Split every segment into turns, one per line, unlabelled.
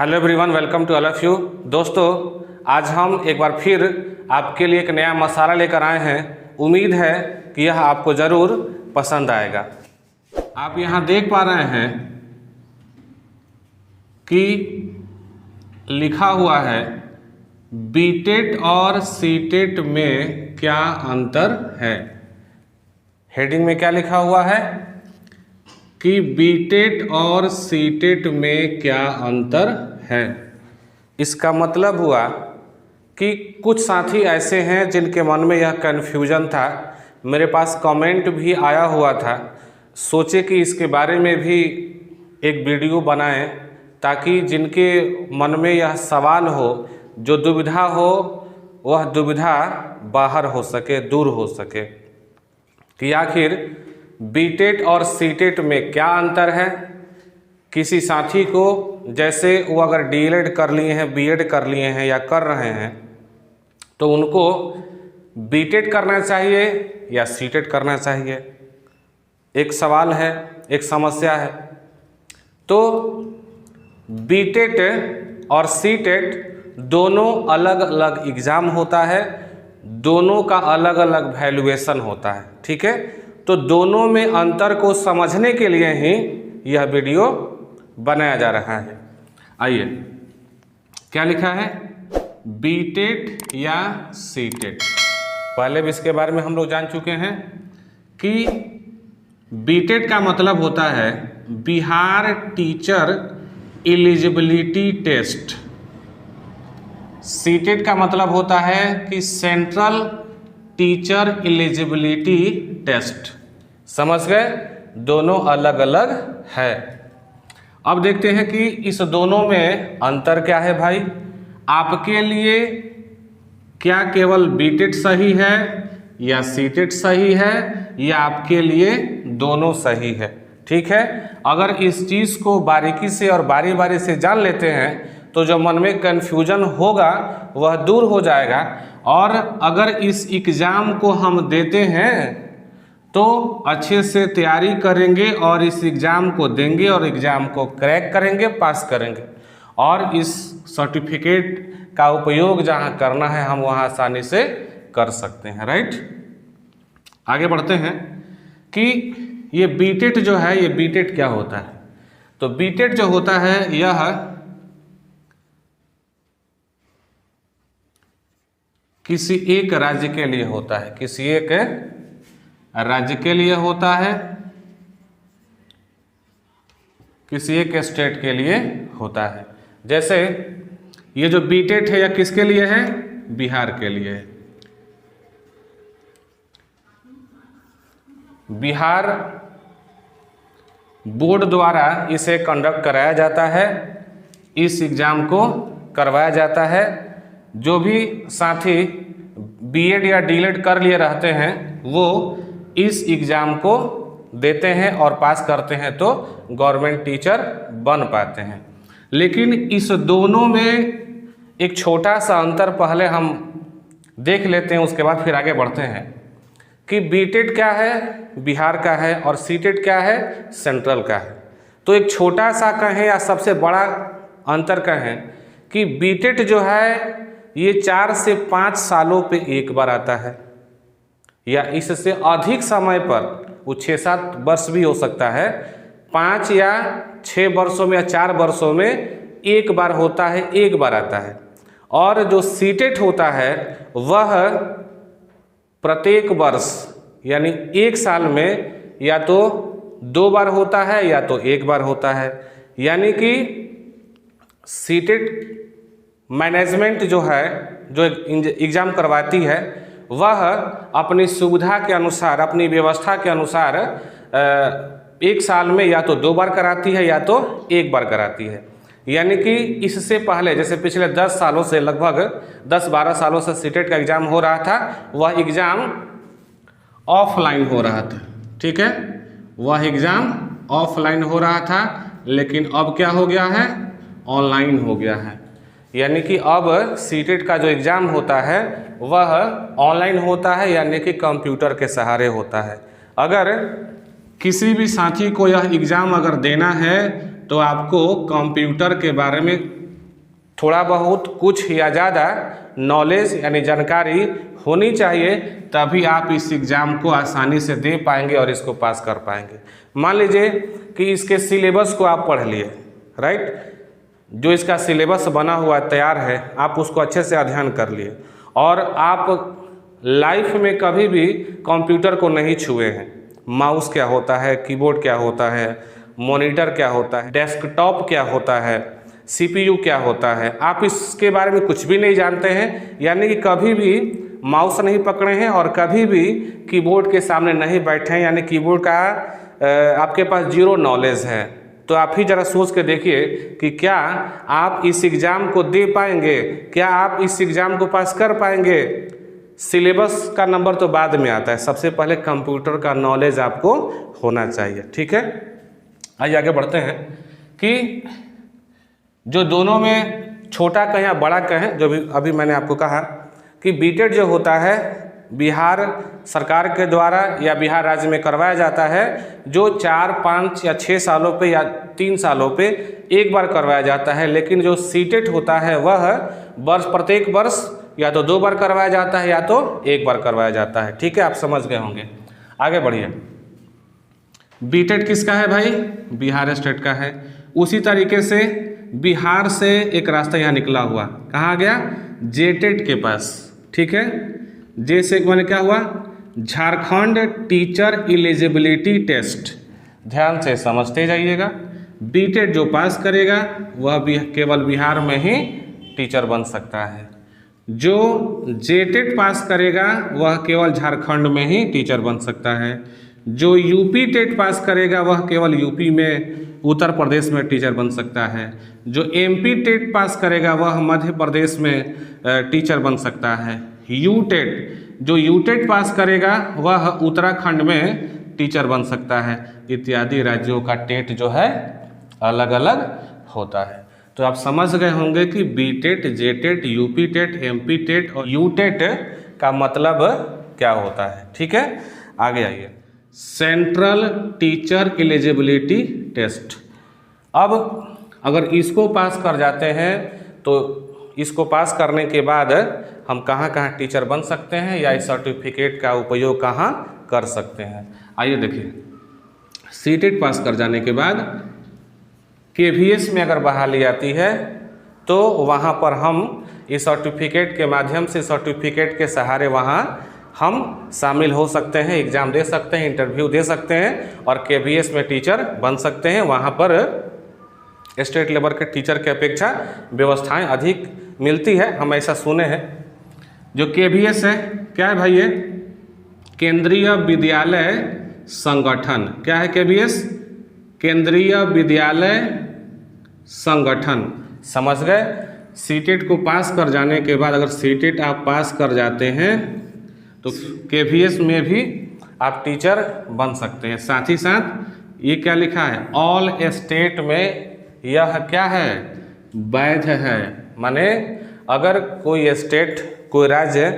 Hello everyone, welcome to all of you. दोस्तों, आज हम एक बार फिर आपके लिए एक नया मसाला लेकर आए हैं। उम्मीद है कि यह आपको ज़रूर पसंद आएगा। आप यहाँ देख पा रहे हैं कि लिखा हुआ है बीटेट और सीटेट में क्या अंतर है। हेडिंग में क्या लिखा हुआ है कि बीटेट और सीटेट में क्या अंतर है। इसका मतलब हुआ कि कुछ साथी ऐसे हैं जिनके मन में यह कन्फ्यूजन था। मेरे पास कमेंट भी आया हुआ था। सोचे कि इसके बारे में भी एक वीडियो बनाएं ताकि जिनके मन में यह सवाल हो, जो दुविधा हो, वह दुविधा बाहर हो सके, दूर हो सके कि आखिर बीटेट और सीटेट में क्या अंतर है। किसी साथी को जैसे वो अगर डीएलएड कर लिए हैं, बीएड कर लिए हैं या कर रहे हैं, तो उनको बीटेट करना चाहिए या सीटेट करना चाहिए, एक सवाल है, एक समस्या है। तो बीटेट और सीटेट दोनों अलग अलग एग्ज़ाम होता है, दोनों का अलग अलग वैल्यूएशन होता है। ठीक है, तो दोनों में अंतर को समझने के लिए ही यह वीडियो बनाया जा रहा है। आइए, क्या लिखा है, बीटेट या सीटेट। पहले भी इसके बारे में हम लोग जान चुके हैं कि बीटेट का मतलब होता है Bihar teacher eligibility test. CTET का मतलब होता है कि सेंट्रल टीचर एलिजिबिलिटी टेस्ट। समझ गए, दोनों अलग अलग है। अब देखते हैं कि इस दोनों में अंतर क्या है। भाई, आपके लिए क्या केवल बीटेट सही है या सीटेट सही है, या आपके लिए दोनों सही है। ठीक है, अगर इस चीज़ को बारीकी से और बारी बारी से जान लेते हैं तो जो मन में कन्फ्यूजन होगा वह दूर हो जाएगा। और अगर इस एग्ज़ाम को हम देते हैं तो अच्छे से तैयारी करेंगे और इस एग्ज़ाम को देंगे और एग्ज़ाम को क्रैक करेंगे, पास करेंगे, और इस सर्टिफिकेट का उपयोग जहां करना है हम वहां आसानी से कर सकते हैं। राइट, आगे बढ़ते हैं कि ये बीटेट जो है, ये बीटेट क्या होता है। तो बीटेट जो होता है यह किसी एक राज्य के लिए होता है, किसी एक राज्य के लिए होता है, किसी एक स्टेट के लिए होता है। जैसे ये जो बीटेट है यह किसके लिए है, बिहार के लिए है। बिहार बोर्ड द्वारा इसे कंडक्ट कराया जाता है, इस एग्ज़ाम को करवाया जाता है। जो भी साथी बीएड या डीएलएड कर लिए रहते हैं वो इस एग्ज़ाम को देते हैं और पास करते हैं तो गवर्नमेंट टीचर बन पाते हैं। लेकिन इस दोनों में एक छोटा सा अंतर पहले हम देख लेते हैं, उसके बाद फिर आगे बढ़ते हैं कि बीटेट क्या है, बिहार का है, और सीटेट क्या है, सेंट्रल का है। तो एक छोटा सा कहें या सबसे बड़ा अंतर कहें कि बीटेट जो है ये 4 से 5 सालों पे एक बार आता है, या इससे अधिक समय पर, वो 6-7 वर्ष भी हो सकता है, 5 या 6 वर्षों में या 4 वर्षों में एक बार होता है, एक बार आता है। और जो सीटेट होता है वह प्रत्येक वर्ष यानी 1 साल में या तो 2 बार होता है या तो 1 बार होता है। यानी कि सीटेट मैनेजमेंट जो है, जो एग्ज़ाम करवाती है, वह अपनी सुविधा के अनुसार, अपनी व्यवस्था के अनुसार 1 साल में या तो 2 बार कराती है या तो 1 बार कराती है। यानी कि इससे पहले जैसे पिछले 10 सालों से, लगभग 10-12 सालों से सीटेट का एग्ज़ाम हो रहा था, वह एग्ज़ाम ऑफलाइन हो रहा था। ठीक है, वह एग्ज़ाम ऑफलाइन हो रहा था, लेकिन अब क्या हो गया है, ऑनलाइन हो गया है। यानी कि अब सीटेट का जो एग्ज़ाम होता है वह ऑनलाइन होता है, यानी कि कंप्यूटर के सहारे होता है। अगर किसी भी साथी को यह एग्ज़ाम अगर देना है तो आपको कंप्यूटर के बारे में थोड़ा बहुत कुछ या ज़्यादा नॉलेज यानी जानकारी होनी चाहिए, तभी आप इस एग्ज़ाम को आसानी से दे पाएंगे और इसको पास कर पाएंगे। मान लीजिए कि इसके सिलेबस को आप पढ़ लिए, राइट, जो इसका सिलेबस बना हुआ तैयार है, आप उसको अच्छे से अध्ययन कर लिए और आप लाइफ में कभी भी कंप्यूटर को नहीं छुए हैं, माउस क्या होता है, कीबोर्ड क्या होता है, मॉनिटर क्या होता है, डेस्कटॉप क्या होता है, सीपीयू क्या होता है, आप इसके बारे में कुछ भी नहीं जानते हैं, यानी कि कभी भी माउस नहीं पकड़े हैं और कभी भी कीबोर्ड के सामने नहीं बैठे हैं, यानी कीबोर्ड का आपके पास जीरो नॉलेज है। तो आप ही ज़रा सोच के देखिए कि क्या आप इस एग्ज़ाम को दे पाएंगे, क्या आप इस एग्ज़ाम को पास कर पाएंगे। सिलेबस का नंबर तो बाद में आता है, सबसे पहले कंप्यूटर का नॉलेज आपको होना चाहिए, ठीक है। आइए आगे बढ़ते हैं कि जो दोनों में छोटा कहें या बड़ा कहें, जो भी अभी मैंने आपको कहा कि बीटेड जो होता है बिहार सरकार के द्वारा या बिहार राज्य में करवाया जाता है, जो 4, 5 या 6 सालों पे या 3 सालों पे एक बार करवाया जाता है। लेकिन जो सीटेट होता है वह प्रत्येक वर्ष या तो 2 बार करवाया जाता है या तो 1 बार करवाया जाता है, ठीक है, आप समझ गए होंगे। आगे बढ़िए। बीटेड किसका है भाई? बिहार स्टेट का है। उसी तरीके से बिहार से एक रास्ता यहाँ निकला हुआ, कहाँ गया? जेटेट के पास, ठीक है। जे से मैंने क्या हुआ? झारखंड टीचर एलिजिबिलिटी टेस्ट, ध्यान से समझते जाइएगा। बीटेड जो पास करेगा वह भी केवल बिहार में ही टीचर बन सकता है, जो जेटेट पास करेगा वह केवल झारखंड में ही टीचर बन सकता है, जो यूपी टेट पास करेगा वह केवल यूपी में उत्तर प्रदेश में टीचर बन सकता है, जो एमपी टेट पास करेगा वह मध्य प्रदेश में टीचर बन सकता है, यू टेट जो यू टेट पास करेगा वह उत्तराखंड में टीचर बन सकता है, इत्यादि राज्यों का टेट जो है अलग अलग होता है। तो आप समझ गए होंगे कि B TET, J TET, UP TET, MP TET और यू टेट का मतलब क्या होता है, ठीक है। आगे आइए, सेंट्रल टीचर एलिजिबिलिटी टेस्ट। अब अगर इसको पास कर जाते हैं तो इसको पास करने के बाद हम कहाँ कहाँ टीचर बन सकते हैं या इस सर्टिफिकेट का उपयोग कहाँ कर सकते हैं। आइए देखिए, सीटेट पास कर जाने के बाद केवीएस में अगर बहाली आती है तो वहाँ पर हम इस सर्टिफिकेट के माध्यम से, सर्टिफिकेट के सहारे वहाँ हम शामिल हो सकते हैं, एग्ज़ाम दे सकते हैं, इंटरव्यू दे सकते हैं और केवीएस में टीचर बन सकते हैं। वहाँ पर स्टेट लेवल के टीचर की अपेक्षा व्यवस्थाएं अधिक मिलती है, हम ऐसा सुने हैं। जो केवीएस है क्या है भाई? ये केंद्रीय विद्यालय संगठन। क्या है केवीएस? केंद्रीय विद्यालय संगठन, समझ गए। सीटेट को पास कर जाने के बाद, अगर सीटेट आप पास कर जाते हैं तो केवीएस में भी आप टीचर बन सकते हैं। साथ ही साथ ये क्या लिखा है? ऑल स्टेट में यह क्या है? वैध है। माने अगर कोई स्टेट, कोई राज्य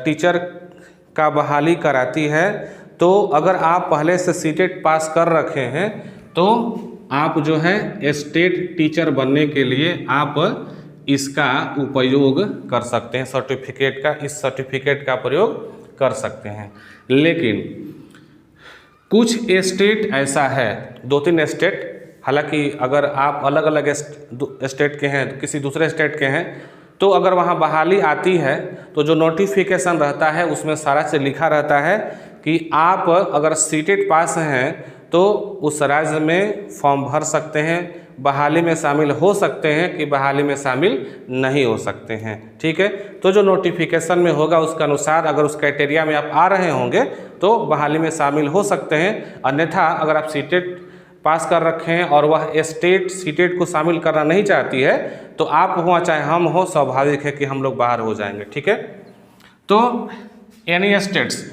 टीचर का बहाली कराती है तो अगर आप पहले से सीटेट पास कर रखे हैं तो आप जो है स्टेट टीचर बनने के लिए आप इसका उपयोग कर सकते हैं, सर्टिफिकेट का, इस सर्टिफिकेट का प्रयोग कर सकते हैं। लेकिन कुछ स्टेट ऐसा है, 2-3 स्टेट, हालांकि अगर आप अलग अलग स्टेट के हैं, किसी दूसरे स्टेट के हैं, तो अगर वहाँ बहाली आती है तो जो नोटिफिकेशन रहता है उसमें सारा से लिखा रहता है कि आप अगर सीटेट पास हैं तो उस राज्य में फॉर्म भर सकते हैं, बहाली में शामिल हो सकते हैं कि बहाली में शामिल नहीं हो सकते हैं, ठीक है। तो जो नोटिफिकेशन में होगा उसके अनुसार अगर उस क्राइटेरिया में आप आ रहे होंगे तो बहाली में शामिल हो सकते हैं। अन्यथा अगर आप सीटेट पास कर रखे हैं और वह स्टेट सीटेट को शामिल करना नहीं चाहती है तो आप हो चाहे हम हो, स्वाभाविक है कि हम लोग बाहर हो जाएंगे, ठीक है। तो एनी स्टेट्स,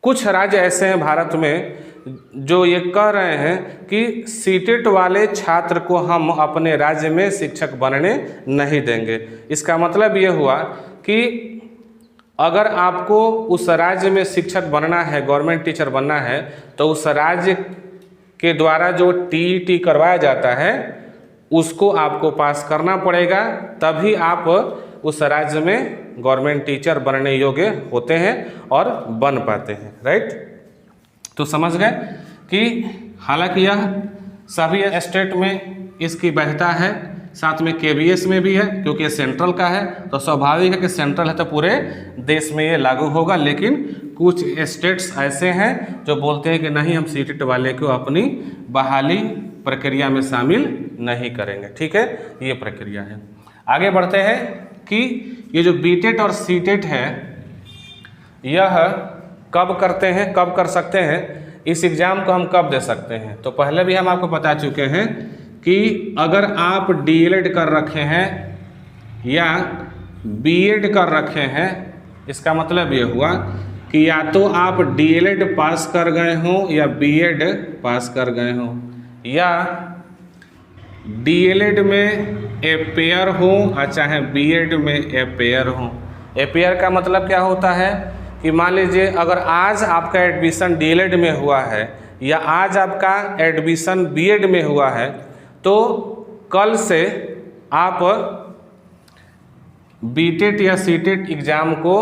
कुछ राज्य ऐसे हैं भारत में जो ये कह रहे हैं कि सीटेट वाले छात्र को हम अपने राज्य में शिक्षक बनने नहीं देंगे। इसका मतलब ये हुआ कि अगर आपको उस राज्य में शिक्षक बनना है, गवर्नमेंट टीचर बनना है, तो उस राज्य के द्वारा जो टीईटी करवाया जाता है उसको आपको पास करना पड़ेगा, तभी आप उस राज्य में गवर्नमेंट टीचर बनने योग्य होते हैं और बन पाते हैं। राइट, तो समझ गए कि हालांकि यह सभी स्टेट में इसकी वैधता है, साथ में KVS में भी है, क्योंकि ये सेंट्रल का है तो स्वाभाविक है कि सेंट्रल है तो पूरे देश में ये लागू होगा। लेकिन कुछ स्टेट्स ऐसे हैं जो बोलते हैं कि नहीं, हम सीटेट वाले को अपनी बहाली प्रक्रिया में शामिल नहीं करेंगे। ठीक है, ये प्रक्रिया है। आगे बढ़ते हैं कि ये जो बीटेट और सीटेट है, यह कब करते हैं, कब कर सकते हैं, इस एग्ज़ाम को हम कब दे सकते हैं। तो पहले भी हम आपको बता चुके हैं कि अगर आप DELED कर रखे हैं या BEd कर रखे हैं, इसका मतलब ये हुआ कि या तो आप DELED पास कर गए हों या BEd पास कर गए हों, या DELED में अपेयर हो और चाहे BEd में अपेयर हो। अपेयर का मतलब क्या होता है कि मान लीजिए अगर आज आपका एडमिशन DELED में हुआ है या आज आपका एडमिशन BEd में हुआ है, तो कल से आप बीटेट या सीटेट एग्ज़ाम को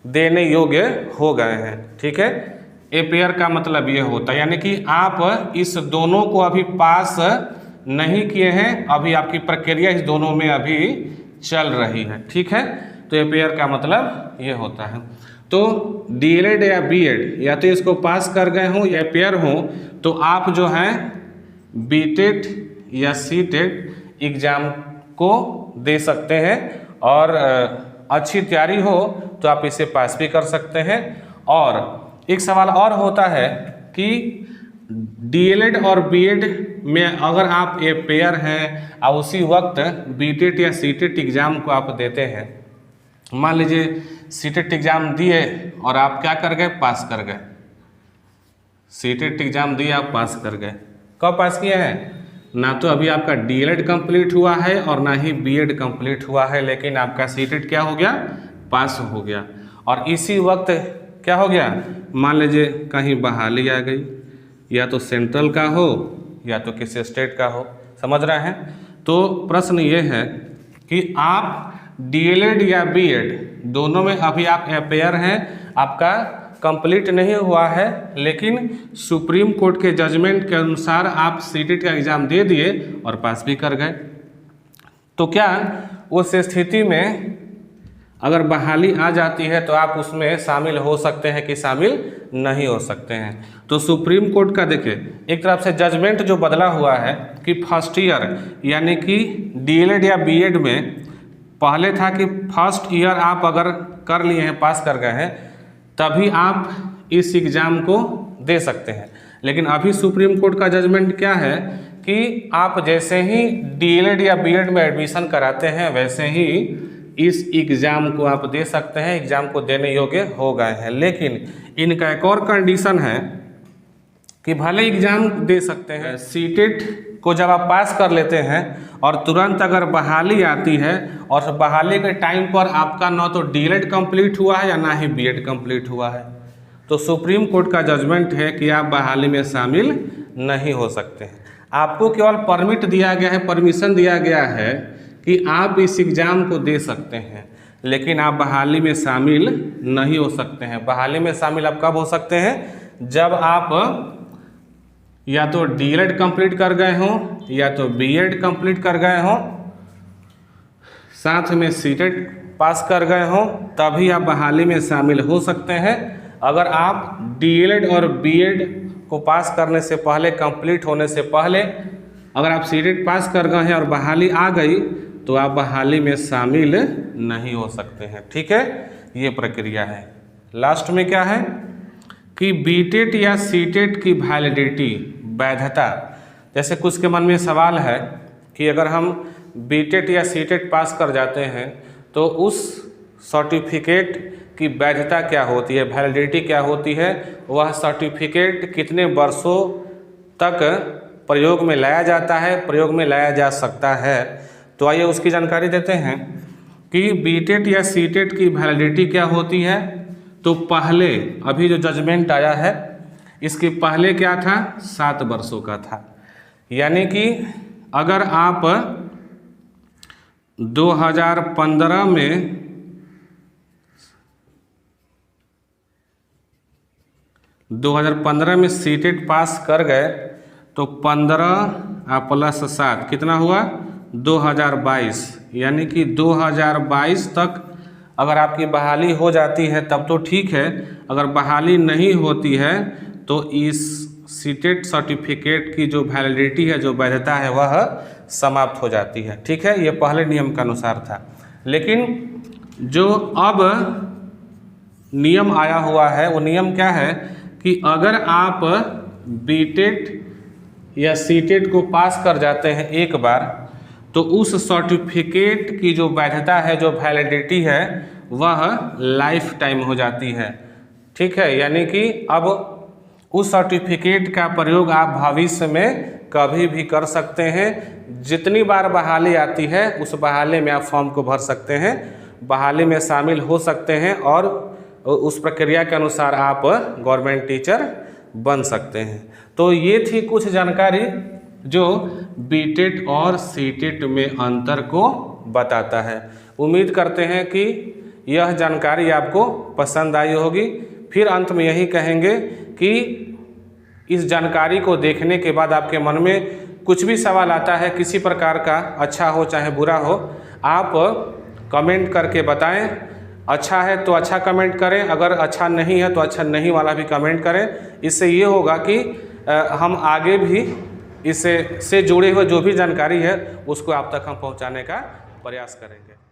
देने योग्य हो गए हैं। ठीक है, अपेयर का मतलब ये होता है, यानी कि आप इस दोनों को अभी पास नहीं किए हैं, अभी आपकी प्रक्रिया इस दोनों में अभी चल रही है। ठीक है, तो अपेयर का मतलब ये होता है। तो DELED या BEd या तो इसको पास कर गए हों या अपेयर हों, तो आप जो हैं बीटेट या सीटेट एग्ज़ाम को दे सकते हैं, और अच्छी तैयारी हो तो आप इसे पास भी कर सकते हैं। और एक सवाल और होता है कि DELED और BEd में अगर आप अपेयर हैं और उसी वक्त बीटेट या सीटेट एग्ज़ाम को आप देते हैं, मान लीजिए सीटेट एग्ज़ाम दिए और आप क्या कर गए, पास कर गए। सीटेट एग्ज़ाम दिए, आप पास कर गए। कब पास किए हैं? ना तो अभी आपका DELED कंप्लीट हुआ है और ना ही BEd कंप्लीट हुआ है, लेकिन आपका सीटेट क्या हो गया, पास हो गया। और इसी वक्त क्या हो गया, मान लीजिए कहीं बहाली आ गई, या तो सेंट्रल का हो या तो किसी स्टेट का हो, समझ रहे हैं। तो प्रश्न ये है कि आप DELED या BEd दोनों में अभी आप अपेयर हैं, आपका कंप्लीट नहीं हुआ है, लेकिन सुप्रीम कोर्ट के जजमेंट के अनुसार आप सीटेट का एग्ज़ाम दे दिए और पास भी कर गए। तो क्या उस स्थिति में अगर बहाली आ जाती है तो आप उसमें शामिल हो सकते हैं कि शामिल नहीं हो सकते हैं। तो सुप्रीम कोर्ट का देखिए एक तरफ से जजमेंट जो बदला हुआ है कि फर्स्ट ईयर यानी कि DELED या BEd में पहले था कि फर्स्ट ईयर आप अगर कर लिए हैं, पास कर गए हैं, तभी आप इस एग्ज़ाम को दे सकते हैं। लेकिन अभी सुप्रीम कोर्ट का जजमेंट क्या है कि आप जैसे ही DELED या BEd में एडमिशन कराते हैं, वैसे ही इस एग्ज़ाम को आप दे सकते हैं, एग्ज़ाम को देने योग्य हो गए हैं। लेकिन इनका एक और कंडीशन है कि भले एग्ज़ाम दे सकते हैं, सीटेट को जब आप पास कर लेते हैं और तुरंत अगर बहाली आती है और बहाली के टाइम पर आपका ना तो DELED कंप्लीट हुआ है या ना ही BEd कंप्लीट हुआ है, तो सुप्रीम कोर्ट का जजमेंट है कि आप बहाली में शामिल नहीं हो सकते हैं। आपको केवल परमिट दिया गया है, परमिशन दिया गया है कि आप इस एग्ज़ाम को दे सकते हैं, लेकिन आप बहाली में शामिल नहीं हो सकते हैं। बहाली में शामिल आप कब हो सकते हैं, जब आप या तो DELED कंप्लीट कर गए हों या तो BEd कंप्लीट कर गए हों, साथ में सीटेट पास कर गए हों, तभी आप बहाली में शामिल हो सकते हैं। अगर आप DELED और BEd को पास करने से पहले, कंप्लीट होने से पहले अगर आप सीटेट पास कर गए हैं और बहाली आ गई, तो आप बहाली में शामिल नहीं हो सकते हैं। ठीक है, ये प्रक्रिया है। लास्ट में क्या है कि बीटेट या सीटेट की वैलिडिटी, वैधता, जैसे कुछ के मन में सवाल है कि अगर हम बीटेट या सीटेट पास कर जाते हैं तो उस सर्टिफिकेट की वैधता क्या होती है, वैलिडिटी क्या होती है, वह सर्टिफिकेट कितने वर्षों तक प्रयोग में लाया जाता है, प्रयोग में लाया जा सकता है। तो आइए उसकी जानकारी देते हैं कि बीटेट या सीटेट की वैलिडिटी क्या होती है। तो पहले अभी जो जजमेंट आया है, इसके पहले क्या था, 7 वर्षों का था, यानी कि अगर आप 2015 में सीटेट पास कर गए तो 15 प्लस 7 कितना हुआ 2022, यानी कि 2022 तक अगर आपकी बहाली हो जाती है तब तो ठीक है, अगर बहाली नहीं होती है तो इस सीटेट सर्टिफिकेट की जो वैलिडिटी है, जो वैधता है, वह समाप्त हो जाती है। ठीक है, ये पहले नियम के अनुसार था। लेकिन जो अब नियम आया हुआ है वो नियम क्या है कि अगर आप बीटेट या सीटेट को पास कर जाते हैं एक बार, तो उस सर्टिफिकेट की जो वैधता है, जो वैलिडिटी है, वह लाइफ टाइम हो जाती है। ठीक है, यानी कि अब उस सर्टिफिकेट का प्रयोग आप भविष्य में कभी भी कर सकते हैं। जितनी बार बहाली आती है उस बहाली में आप फॉर्म को भर सकते हैं, बहाली में शामिल हो सकते हैं और उस प्रक्रिया के अनुसार आप गवर्नमेंट टीचर बन सकते हैं। तो ये थी कुछ जानकारी जो बीटेट और सीटेट में अंतर को बताता है। उम्मीद करते हैं कि यह जानकारी आपको पसंद आई होगी। फिर अंत में यही कहेंगे कि इस जानकारी को देखने के बाद आपके मन में कुछ भी सवाल आता है किसी प्रकार का, अच्छा हो चाहे बुरा हो, आप कमेंट करके बताएं। अच्छा है तो अच्छा कमेंट करें, अगर अच्छा नहीं है तो अच्छा नहीं वाला भी कमेंट करें। इससे ये होगा कि हम आगे भी इससे जुड़े हुए जो भी जानकारी है उसको आप तक हम पहुंचाने का प्रयास करेंगे।